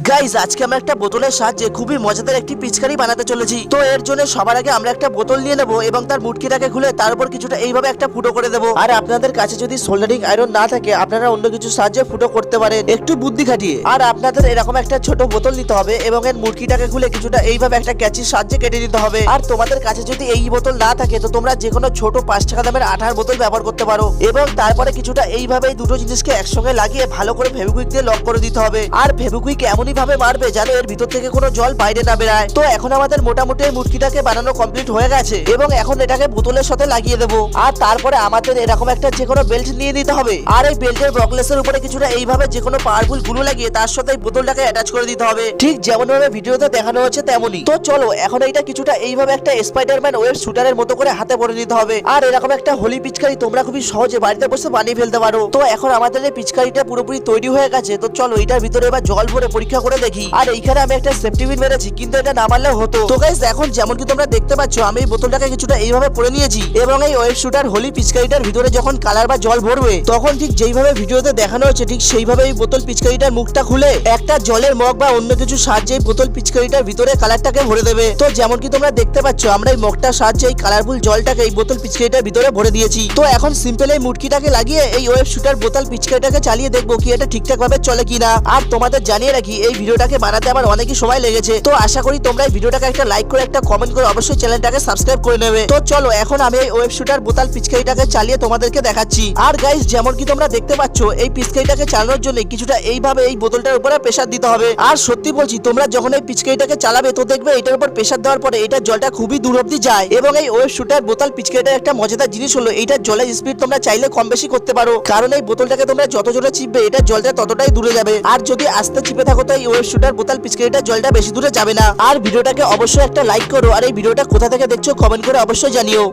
Guys আজকে আমরা একটা বোতলের সাহায্যে খুবই মজাদার একটি পিচকারি বানাতে চলেছি। তো এর জন্য সবার আগে আমরা একটা বোতল নিয়ে নেবো এবং তার মুটকিটাকে খুলে তার উপর কিছুটা এইভাবে একটা ফুটো করে দেবো। আর আপনাদের কাছে যদি সোল্ডারিং আয়রন না থাকে আপনারা অন্য কিছু সাহায্যে ফুটো করতে পারেন একটু বুদ্ধি খাটিয়ে। আর আপনাদের এরকম একটা ছোট বোতল নিতে হবে এবং এর মুটকিটাকে খুলে কিছুটা এইভাবে একটা ক্যাচির সাহায্যে কেটে নিতে হবে। আর তোমাদের কাছে যদি এই বোতল না থাকে তো তোমরা যে কোনো ছোট 5 টাকা দামের আঠার বোতল ব্যবহার করতে পারো এবং তারপরে কিছুটা এইভাবে এই দুটো জিনিসকে একসঙ্গে লাগিয়ে ভালো করে ফেভিকুইক দিয়ে লক করে দিতে হবে। আর ফেভিকুইক এমনই ভাবে মারবে যেন এর ভিতর থেকে কোনো জল বাইরে না বেরায়। তো এখন আমাদের মোটামুটি এই মুটকিটাকে বানানো কমপ্লিট হয়ে গেছে এবং এখন এটাকে বোতলের সাথে লাগিয়ে দেবো। আর তারপরে আমাদের এরকম একটা যে কোনো বেল্ট নিয়ে নিতে হবে আর এই বেল্টের ব্রকলেসের উপরে কিছুটা এইভাবে যে কোনো পাওয়ারফুল গ্লু লাগিয়ে তার সাথে এই বোতলটাকে অ্যাটাচ করে দিতে হবে, ঠিক যেমন ভাবে ভিডিওতে দেখানো হচ্ছে তেমনই। তো চলো এখন এইটা কিছুটা এইভাবে একটা স্পাইডারম্যান ওয়েব শুটারের মতো করে হাতে পরে নিতে হবে। আর এরকম একটা হোলি পিচকারি তোমরা খুবই সহজে বাড়িতে বসে বানিয়ে ফেলতে পারো। তো এখন আমাদের এই পিচকারিটা পুরোপুরি তৈরি হয়ে গেছে। তো চলো এটার ভিতরে এবার জল ভরে পরীক্ষা করে দেখি। আর এইখানে আমি একটা সেফটি পিন মেরেছি কিন্তু এটা না মারলেও হতো। তো গাইস এখন যেমন কি তোমরা দেখতে পাচ্ছ আমি এই বোতলটাকে কিছুটা এইভাবে পরে নিয়েছি এবং এই ওয়েব শুটার হোলি পিচকারিটার ভিতরে যখন কালার বা জল ভরবে তখন ঠিক যেইভাবে ভিডিওতে দেখানো হচ্ছে ঠিক সেইভাবে এই বোতল পিচকারিটার মুখটা খুলে একটা জলের মগ বা অন্য কিছু সাহায্যে এই বোতল পিচকারিটার ভিতরে কালারটাকে ভরে দেবে। তো যেমন কি তোমরা দেখতে পাচ্ছ আমরা এই মগটার সাহায্যে এই কালারফুল জলটাকে এই বোতল পিচকারিটার ভিতরে ভরে দিয়েছি। তো এখন সিম্পল এই মুটকিটাকে লাগিয়ে এই ওয়েব শুটার বোতল পিচকারিটাকে চালিয়ে দেখবো কি এটা ঠিকঠাক ভাবে চলে কিনা। আর তোমাদের জানিয়ে রাখি এই ভিডিওটাকে বানাতে আমার অনেকই সময় লেগেছে। তো আশা করি তোমরা এই ভিডিওটাকে একটা লাইক করে একটা কমেন্ট করে অবশ্যই চ্যানেলটাকে সাবস্ক্রাইব করে নেবে। তো চলো এখন আমি এই ওয়েব শুটার বোতল পিচকারিটাকে চালিয়ে তোমাদেরকে দেখাচ্ছি। আর গাইস যেমন কি তোমরা দেখতে পাচ্ছ এই পিচকারিটাকে চালানোর জন্য কিছুটা এইভাবে এই বোতলটার উপরে প্রেসার দিতে হবে। আর সত্যি বলছি তোমরা যখন এই পিচকারিটাকে চালাবে তো দেখবে এটার উপর প্রেসার দেওয়ার পরে এটার জলটা খুবই দূর অব্দি যায়। এবং এই ওয়েব শুটার বোতল পিচকারিটার একটা মজাদার জিনিস হলো এইটার জলের স্পিড তোমরা চাইলে কম বেশি করতে পারো, কারণ এই বোতলটাকে তোমরা যত জোরে চিপবে এটার জলটা ততটাই দূরে যাবে। আর যদি আস্তে চিপে থাকো তো এই ওয়েব শুটার বোতল পিচকারিটার জলটা বেশি দূরে যাবে না। আর ভিডিওটাকে অবশ্যই একটা লাইক করো আর এই ভিডিওটা কোথা থেকে দেখছো কমেন্ট করে অবশ্যই জানিও।